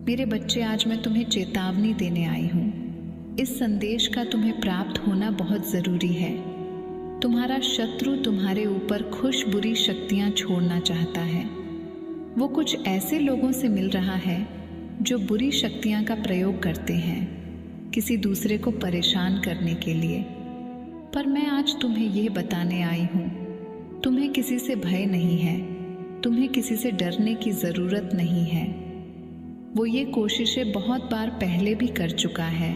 मेरे बच्चे, आज मैं तुम्हें चेतावनी देने आई हूँ। इस संदेश का तुम्हें प्राप्त होना बहुत ज़रूरी है। तुम्हारा शत्रु तुम्हारे ऊपर खुश बुरी शक्तियाँ छोड़ना चाहता है। वो कुछ ऐसे लोगों से मिल रहा है जो बुरी शक्तियाँ का प्रयोग करते हैं किसी दूसरे को परेशान करने के लिए। पर मैं आज तुम्हें ये बताने आई हूँ, तुम्हें किसी से भय नहीं है, तुम्हें किसी से डरने की ज़रूरत नहीं है। वो ये कोशिशें बहुत बार पहले भी कर चुका है,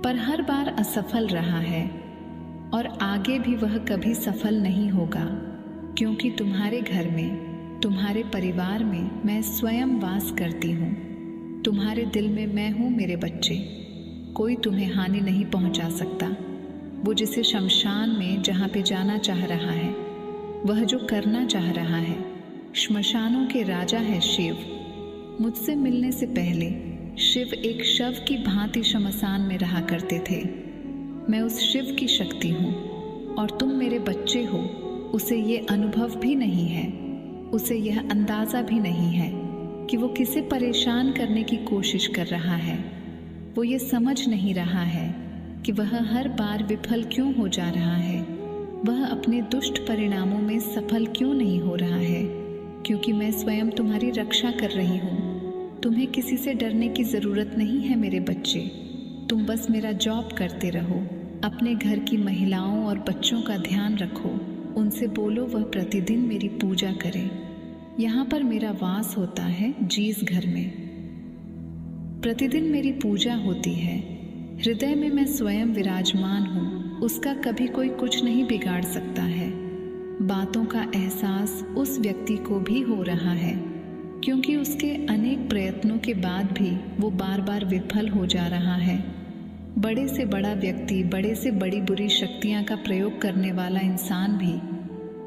पर हर बार असफल रहा है और आगे भी वह कभी सफल नहीं होगा, क्योंकि तुम्हारे घर में, तुम्हारे परिवार में मैं स्वयं वास करती हूँ। तुम्हारे दिल में मैं हूँ मेरे बच्चे। कोई तुम्हें हानि नहीं पहुँचा सकता। वो जिसे शमशान में जहाँ पे जाना चाह रहा है, वह जो करना चाह रहा है, श्मशानों के राजा है शिव। मुझसे मिलने से पहले शिव एक शव की भांति शमशान में रहा करते थे। मैं उस शिव की शक्ति हूँ और तुम मेरे बच्चे हो। उसे ये अनुभव भी नहीं है, उसे यह अंदाज़ा भी नहीं है कि वो किसे परेशान करने की कोशिश कर रहा है। वो ये समझ नहीं रहा है कि वह हर बार विफल क्यों हो जा रहा है, वह अपने दुष्ट परिणामों में सफल क्यों नहीं हो रहा है, क्योंकि मैं स्वयं तुम्हारी रक्षा कर रही हूँ। तुम्हें किसी से डरने की ज़रूरत नहीं है मेरे बच्चे। तुम बस मेरा जॉब करते रहो, अपने घर की महिलाओं और बच्चों का ध्यान रखो, उनसे बोलो वह प्रतिदिन मेरी पूजा करें। यहाँ पर मेरा वास होता है जीस घर में। प्रतिदिन मेरी पूजा होती है। हृदय में मैं स्वयं विराजमान हूँ, उसका कभी कोई कुछ नहीं बिगाड़ सकता है। बातों का एहसास उस व्यक्ति को भी हो रहा है, क्योंकि उसके अनेक प्रयत्नों के बाद भी वो बार बार विफल हो जा रहा है। बड़े से बड़ा व्यक्ति, बड़े से बड़ी बुरी शक्तियाँ का प्रयोग करने वाला इंसान भी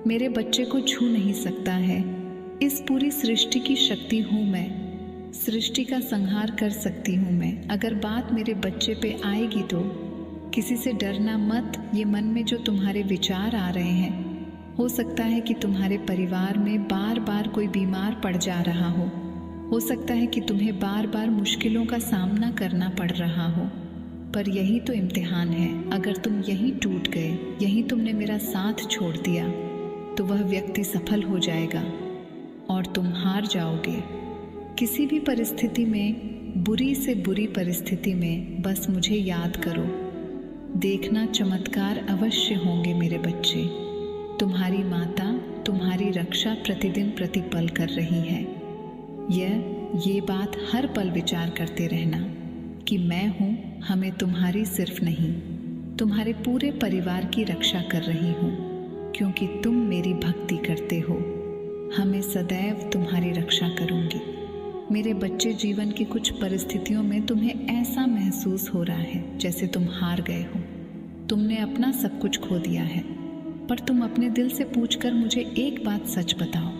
मेरे बच्चे को छू नहीं सकता है। इस पूरी सृष्टि की शक्ति हूँ मैं, सृष्टि का संहार कर सकती हूँ मैं। अगर बात मेरे बच्चे पे आएगी तो किसी से डरना मत। ये मन में जो तुम्हारे विचार आ रहे हैं, हो सकता है कि तुम्हारे परिवार में बार बार कोई बीमार पड़ जा रहा हो सकता है कि तुम्हें बार बार मुश्किलों का सामना करना पड़ रहा हो, पर यही तो इम्तिहान है। अगर तुम यहीं टूट गए, यहीं तुमने मेरा साथ छोड़ दिया, तो वह व्यक्ति सफल हो जाएगा और तुम हार जाओगे। किसी भी परिस्थिति में, बुरी से बुरी परिस्थिति में बस मुझे याद करो। देखना चमत्कार अवश्य होंगे मेरे बच्चे। तुम्हारी माता तुम्हारी रक्षा प्रतिदिन प्रतिपल कर रही है। ये बात हर पल विचार करते रहना कि मैं हूँ, हमें तुम्हारी सिर्फ नहीं, तुम्हारे पूरे परिवार की रक्षा कर रही हूँ, क्योंकि तुम मेरी भक्ति करते हो। हमें सदैव तुम्हारी रक्षा करूँगी। मेरे बच्चे, जीवन की कुछ परिस्थितियों में तुम्हें ऐसा महसूस हो रहा है जैसे तुम हार गए हो, तुमने अपना सब कुछ खो दिया है। पर तुम अपने दिल से पूछकर मुझे एक बात सच बताओ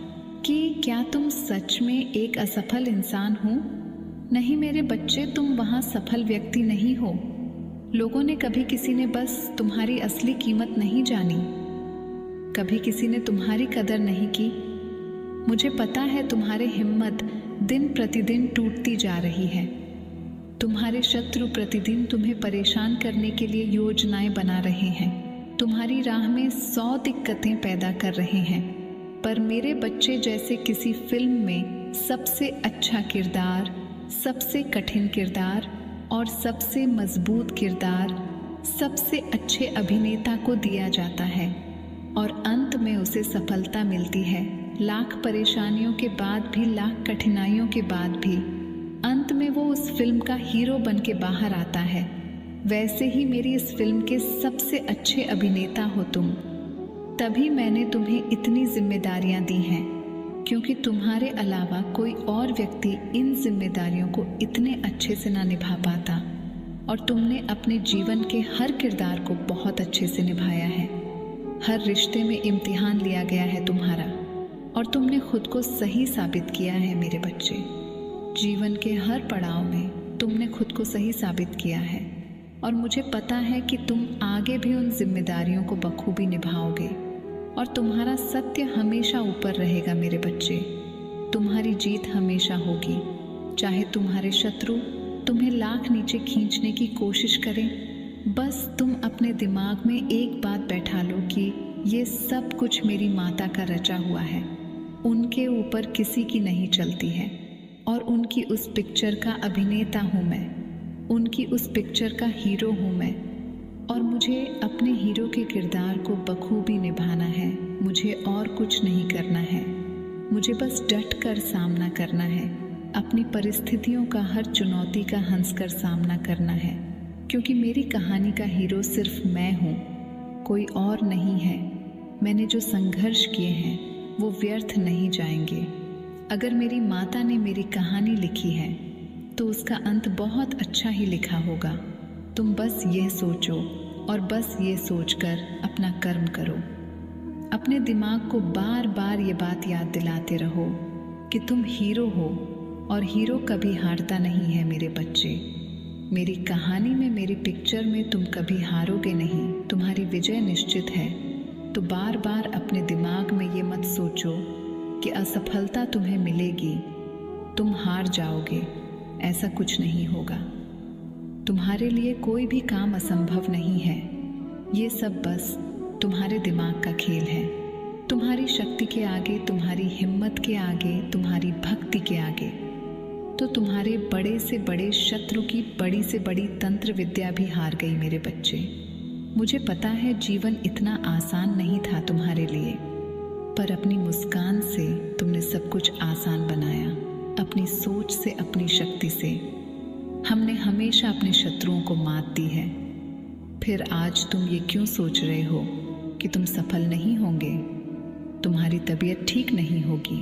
कि क्या तुम सच में एक असफल इंसान हो? नहीं मेरे बच्चे, तुम वहाँ सफल व्यक्ति नहीं हो। लोगों ने कभी किसी ने बस तुम्हारी असली कीमत नहीं जानी, कभी किसी ने तुम्हारी कदर नहीं की। मुझे पता है तुम्हारी हिम्मत दिन प्रतिदिन टूटती जा रही है। तुम्हारे शत्रु प्रतिदिन तुम्हें परेशान करने के लिए योजनाएं बना रहे हैं, तुम्हारी राह में 100 दिक्कतें पैदा कर रहे हैं। पर मेरे बच्चे, जैसे किसी फिल्म में सबसे अच्छा किरदार, सबसे कठिन किरदार और सबसे मजबूत किरदार सबसे अच्छे अभिनेता को दिया जाता है और अंत में उसे सफलता मिलती है। लाख परेशानियों के बाद भी, लाख कठिनाइयों के बाद भी अंत में वो उस फिल्म का हीरो बन के बाहर आता है। वैसे ही मेरी इस फिल्म के सबसे अच्छे अभिनेता हो तुम। तभी मैंने तुम्हें इतनी जिम्मेदारियां दी हैं, क्योंकि तुम्हारे अलावा कोई और व्यक्ति इन जिम्मेदारियों को इतने अच्छे से ना निभा पाता, और तुमने अपने जीवन के हर किरदार को बहुत अच्छे से निभाया है। हर रिश्ते में इम्तिहान लिया गया है तुम्हारा, और तुमने खुद को सही साबित किया है मेरे बच्चे। जीवन के हर पड़ाव में तुमने खुद को सही साबित किया है, और मुझे पता है कि तुम आगे भी उन जिम्मेदारियों को बखूबी निभाओगे, और तुम्हारा सत्य हमेशा ऊपर रहेगा मेरे बच्चे। तुम्हारी जीत हमेशा होगी, चाहे तुम्हारे शत्रु तुम्हें लाख नीचे खींचने की कोशिश करें, बस तुम अपने दिमाग में एक बात बैठा लो कि ये सब कुछ मेरी माता का रचा हुआ है। उनके ऊपर किसी की नहीं चलती है और उनकी उस पिक्चर का अभिनेता हूँ मैं, उनकी उस पिक्चर का हीरो हूँ मैं, और मुझे अपने हीरो के किरदार को बखूबी निभाना है। मुझे और कुछ नहीं करना है, मुझे बस डट कर सामना करना है, अपनी परिस्थितियों का हर चुनौती का हंसकर सामना करना है, क्योंकि मेरी कहानी का हीरो सिर्फ मैं हूँ, कोई और नहीं है। मैंने जो संघर्ष किए हैं वो व्यर्थ नहीं जाएंगे। अगर मेरी माता ने मेरी कहानी लिखी है तो उसका अंत बहुत अच्छा ही लिखा होगा। तुम बस यह सोचो और बस ये सोचकर अपना कर्म करो। अपने दिमाग को बार बार ये बात याद दिलाते रहो कि तुम हीरो हो, और हीरो कभी हारता नहीं है मेरे बच्चे। मेरी कहानी में, मेरी पिक्चर में तुम कभी हारोगे नहीं, तुम्हारी विजय निश्चित है। तो बार बार अपने दिमाग में ये मत सोचो कि असफलता तुम्हें मिलेगी, तुम हार जाओगे। ऐसा कुछ नहीं होगा। तुम्हारे लिए कोई भी काम असंभव नहीं है। ये सब बस तुम्हारे दिमाग का खेल है। तुम्हारी शक्ति के आगे, तुम्हारी हिम्मत के आगे, तुम्हारी भक्ति के आगे तो तुम्हारे बड़े से बड़े शत्रु की बड़ी से बड़ी तंत्र विद्या भी हार गई मेरे बच्चे। मुझे पता है जीवन इतना आसान नहीं था तुम्हारे लिए, पर अपनी मुस्कान से तुमने सब कुछ आसान बनाया। अपनी सोच से, अपनी शक्ति से हमने हमेशा अपने शत्रुओं को मात दी है। फिर आज तुम ये क्यों सोच रहे हो कि तुम सफल नहीं होंगे, तुम्हारी तबीयत ठीक नहीं होगी?